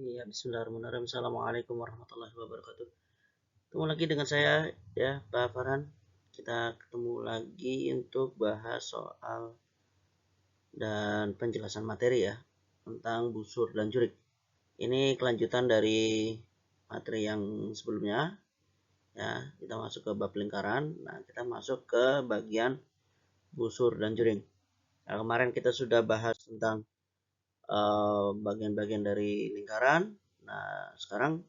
Iya, bismillahirrahmanirrahim. Assalamualaikum warahmatullahi wabarakatuh. Ketemu lagi dengan saya, ya, Pak Farhan. Kita ketemu lagi untuk bahas soal dan penjelasan materi ya, tentang busur dan jurik. Ini kelanjutan dari materi yang sebelumnya, ya. Kita masuk ke bab lingkaran. Nah, kita masuk ke bagian busur dan juring. Nah, kemarin kita sudah bahas tentang bagian-bagian dari lingkaran. Nah, sekarang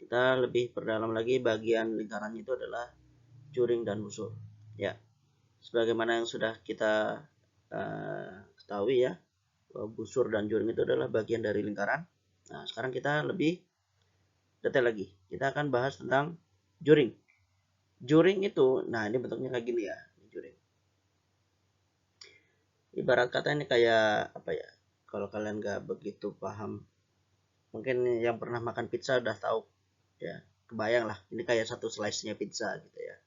kita lebih perdalam lagi bagian lingkarannya itu adalah juring dan busur. Ya, sebagaimana yang sudah kita ketahui ya, bahwa busur dan juring itu adalah bagian dari lingkaran. Nah, sekarang kita lebih detail lagi. Kita akan bahas tentang juring. Juring itu, nah ini bentuknya kayak gini ya, juring. Ibarat kata ini kayak apa ya? Kalau kalian nggak begitu paham, mungkin yang pernah makan pizza udah tahu ya, kebayang lah. Ini kayak satu slice-nya pizza gitu ya.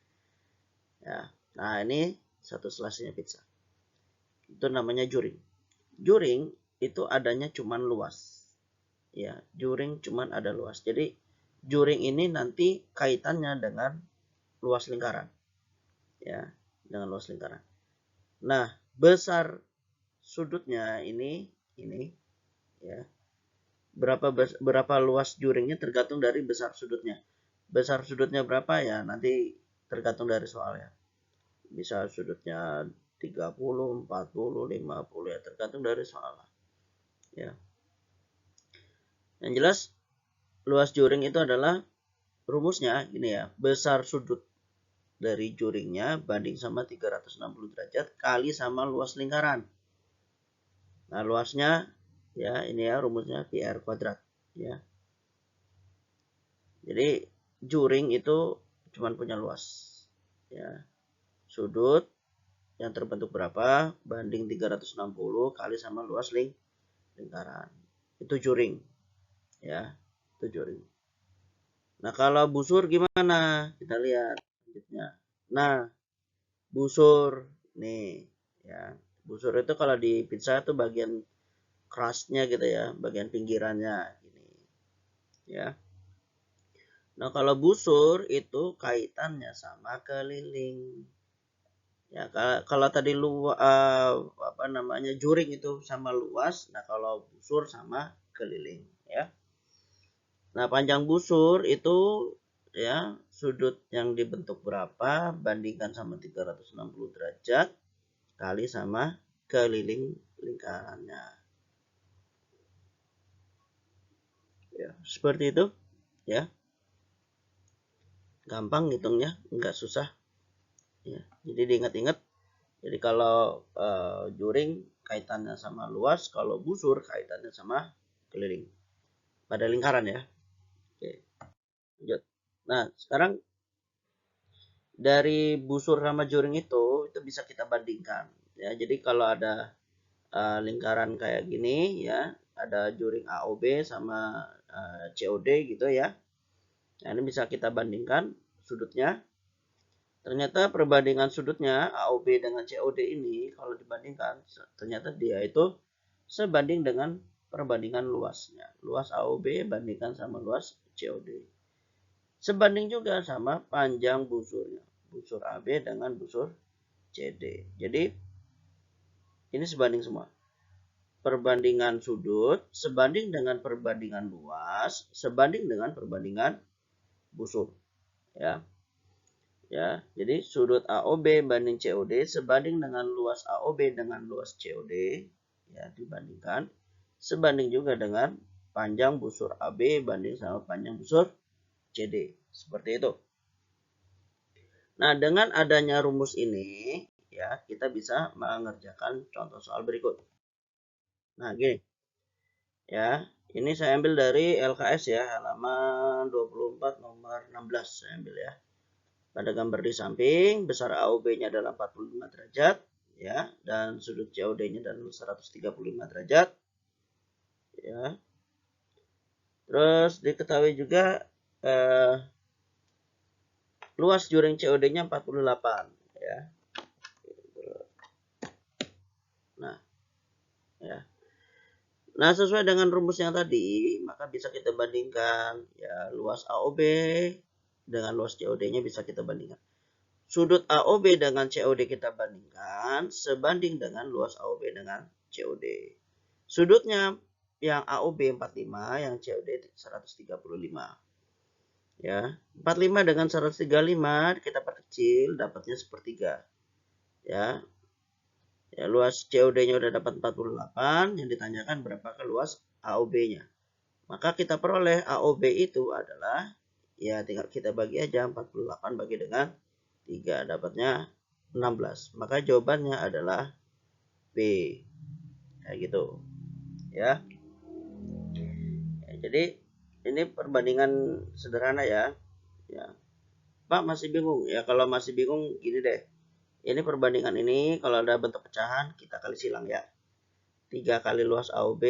Ya, nah ini satu slice-nya pizza. Itu namanya juring. Juring itu adanya cuman luas. Ya, juring cuman ada luas. Jadi juring ini nanti kaitannya dengan luas lingkaran. Ya, dengan luas lingkaran. Nah, besar sudutnya ini ya. Berapa luas juringnya tergantung dari besar sudutnya. Besar sudutnya berapa ya nanti tergantung dari soalnya. Bisa sudutnya 30, 40, 50 ya tergantung dari soal. Ya. Yang jelas luas juring itu adalah rumusnya gini ya, besar sudut dari juringnya banding sama 360 derajat kali sama luas lingkaran. Nah, luasnya ya ini ya rumusnya PR kuadrat ya. Jadi juring itu cuma punya luas ya. Sudut yang terbentuk berapa banding 360 kali sama luas lingkaran. Itu juring ya, itu juring. Nah, kalau busur gimana? Kita lihat selanjutnya. Nah, busur nih ya. Busur itu kalau di pizza itu bagian crustnya gitu ya, bagian pinggirannya ini ya. Nah, kalau busur itu kaitannya sama keliling. Ya, kalau tadi apa namanya juring itu sama luas, nah kalau busur sama keliling ya. Nah, panjang busur itu ya sudut yang dibentuk berapa bandingkan sama 360 derajat kali sama keliling lingkarannya. Ya, seperti itu ya. Gampang ngitungnya, nggak susah. Ya, jadi diingat-ingat. Jadi kalau juring kaitannya sama luas, kalau busur kaitannya sama keliling. Pada lingkaran ya. Oke, lanjut. Nah, sekarang dari busur sama juring itu bisa kita bandingkan ya. Jadi kalau ada lingkaran kayak gini ya, ada juring AOB sama COD gitu ya. Nah, ini bisa kita bandingkan sudutnya. Ternyata perbandingan sudutnya AOB dengan COD ini kalau dibandingkan ternyata dia itu sebanding dengan perbandingan luasnya. Luas AOB bandingkan sama luas COD. Sebanding juga sama panjang busurnya. Busur AB dengan busur CD. Jadi ini sebanding semua. Perbandingan sudut sebanding dengan perbandingan luas, sebanding dengan perbandingan busur. Ya. Ya, jadi sudut AOB banding COD sebanding dengan luas AOB dengan luas COD. Ya, dibandingkan. Sebanding juga dengan panjang busur AB banding sama panjang busur CD. Seperti itu. Nah, dengan adanya rumus ini, ya, kita bisa mengerjakan contoh soal berikut. Nah, gini. Ya, ini saya ambil dari LKS ya, halaman 24 nomor 16 saya ambil ya. Pada gambar di samping, besar AOB-nya adalah 45 derajat, ya, dan sudut COD-nya adalah 135 derajat, ya. Terus diketahui juga luas juring COD-nya 48, ya. Nah, ya. Nah, sesuai dengan rumusnya tadi, maka bisa kita bandingkan ya luas AOB dengan luas COD-nya bisa kita bandingkan. Sudut AOB dengan COD kita bandingkan sebanding dengan luas AOB dengan COD. Sudutnya yang AOB 45, yang COD 135. Ya, 45 dengan 135 kita perkecil, dapatnya sepertiga. Ya. Ya, luas COD-nya udah dapat 48, yang ditanyakan berapa ke luas AOB-nya. Maka kita peroleh AOB itu adalah ya tinggal kita bagi aja 48 bagi dengan 3, dapatnya 16. Maka jawabannya adalah B. Kayak gitu. Ya. Jadi ini perbandingan sederhana ya. Ya. Pak masih bingung? Ya kalau masih bingung gini deh. Ini perbandingan ini kalau ada bentuk pecahan kita kali silang ya. 3 kali luas AOB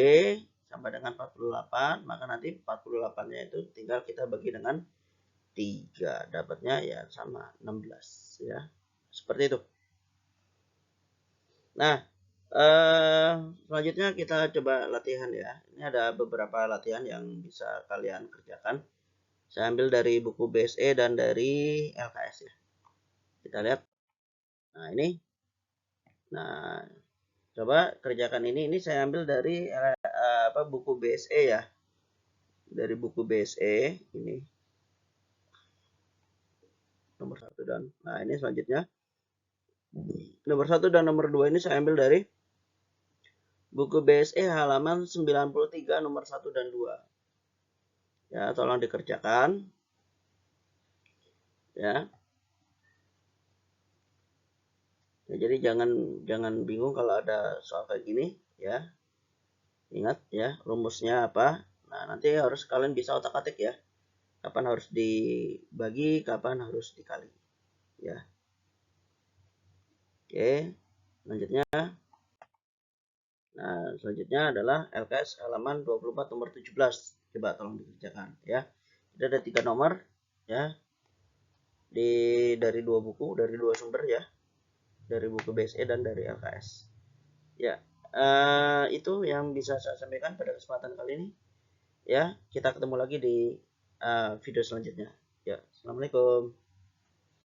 sama dengan 48, maka nanti 48-nya itu tinggal kita bagi dengan 3, dapatnya ya sama 16 ya. Seperti itu. Nah, selanjutnya kita coba latihan ya. Ini ada beberapa latihan yang bisa kalian kerjakan. Saya ambil dari buku BSE dan dari LKS ya. Kita lihat. Nah, ini. Nah, coba kerjakan ini. Ini saya ambil dari buku BSE ya. Dari buku BSE ini nomor 1 dan nah ini selanjutnya nomor 1 dan nomor 2 ini saya ambil dari buku BSE halaman 93 nomor 1 dan 2 ya, tolong dikerjakan ya. Ya, jadi jangan bingung kalau ada soal kayak gini ya. Ingat ya rumusnya apa. Nah, nanti harus kalian bisa otak-atik ya. Kapan harus dibagi, kapan harus dikali. Ya. Oke, selanjutnya. Nah, selanjutnya adalah LKS halaman 24 nomor 17. Coba tolong dikerjakan ya. Jadi ada 3 nomor ya. Dari 2 buku, dari 2 sumber ya. Dari buku BSE dan dari LKS. Ya. Itu yang bisa saya sampaikan pada kesempatan kali ini. Ya, kita ketemu lagi di video selanjutnya. Ya, assalamualaikum.